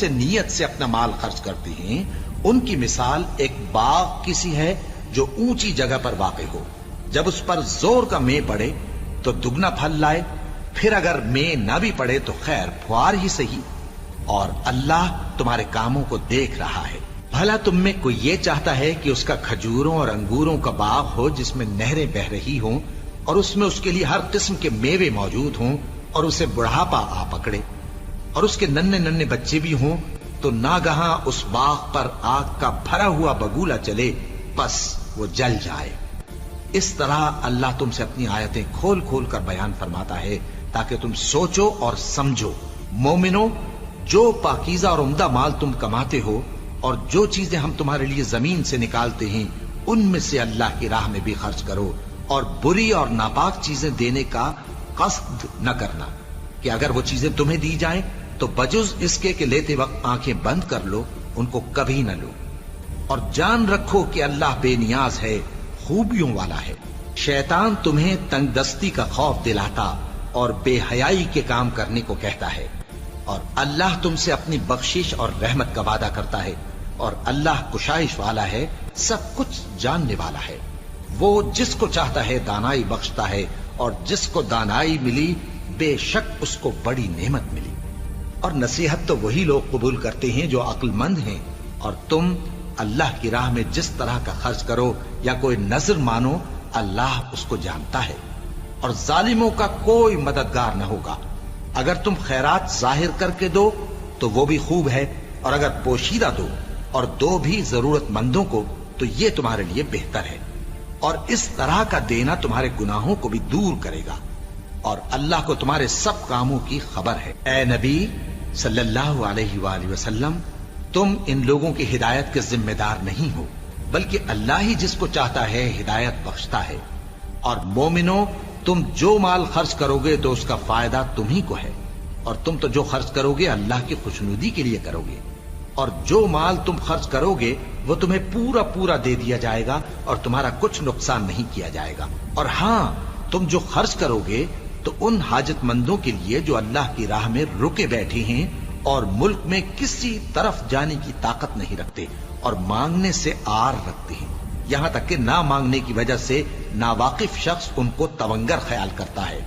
से नीयत से अपना माल खर्च करते हैं, उनकी मिसाल एक बाग किसी है जो ऊंची जगह पर वाक़ हो। जब उस पर जोर का मे पड़े तो दुगना फल लाए, फिर अगर मे ना भी पड़े तो खैर फुआर ही सही। और अल्लाह तुम्हारे कामों को देख रहा है। भला तुम में कोई ये चाहता है कि उसका खजूरों और अंगूरों का बाग हो जिसमें नहरें बह रही हों और उसमें उसके लिए हर किस्म के मेवे मौजूद हों, और उसे बुढ़ापा आ पकड़े और उसके नन्हे नन्हे बच्चे भी हों, तो नागहां उस बाग पर आग का भरा हुआ बगुला चले, बस वो जल जाए। इस तरह अल्लाह तुमसे अपनी आयतें खोल खोल कर बयान फरमाता है ताकि तुम सोचो और समझो। मोमिनो, जो पाकीज़ा और उम्दा माल तुम कमाते हो और जो चीजें हम तुम्हारे लिए जमीन से निकालते हैं, उनमें से अल्लाह की राह में भी खर्च करो, और बुरी और नापाक चीजें देने का कस्द न करना कि अगर वो चीजें तुम्हें दी जाएं तो बजुज इसके कि लेते वक्त आंखें बंद कर लो, उनको कभी न लो। और जान रखो कि अल्लाह बेनियाज है, खूबियों वाला है। शैतान तुम्हें तंगदस्ती का खौफ दिलाता और बेहयाई के काम करने को कहता है, और अल्लाह तुमसे अपनी बख्शिश और रहमत का वादा करता है, और अल्लाह कुशाइश वाला है, सब कुछ जानने वाला है। वो जिसको चाहता है दानाई बख्शता है, और जिसको दानाई मिली बेशक उसको बड़ी नेमत मिली। और नसीहत तो वही लोग कबूल करते हैं जो अक्लमंद हैं। और तुम अल्लाह की राह में जिस तरह का खर्च करो या कोई नजर मानो, अल्लाह उसको जानता है, और जालिमों का कोई मददगार न होगा। अगर तुम खैरात जाहिर करके दो तो वो भी खूब है, और अगर पोशीदा दो और दो भी जरूरतमंदों को तो ये तुम्हारे लिए बेहतर है। और इस तरह का देना तुम्हारे गुनाहों को भी दूर करेगा, और अल्लाह को तुम्हारे सब कामों की खबर है। ए नबी सल्लल्लाहु अलैहि वसल्लम, तुम इन लोगों की हिदायत के जिम्मेदार नहीं हो, बल्कि अल्लाह ही जिसको चाहता है हिदायत बख्शता है। और मोमिनो, तुम जो माल खर्च करोगे तो उसका फायदा तुम ही को है, और तुम तो जो खर्च करोगे अल्लाह की खुशनुदी के लिए करोगे। और जो माल तुम खर्च करोगे वो तुम्हें पूरा पूरा दे दिया जाएगा, और तुम्हारा कुछ नुकसान नहीं किया जाएगा। और हाँ, तुम जो खर्च करोगे तो उन हाजतमंदों के लिए जो अल्लाह की राह में रुके बैठे हैं और मुल्क में किसी तरफ जाने की ताकत नहीं रखते, और मांगने से आर रखते हैं, यहां तक कि ना मांगने की वजह से नावाकिफ शख्स उनको तवंगर ख्याल करता है।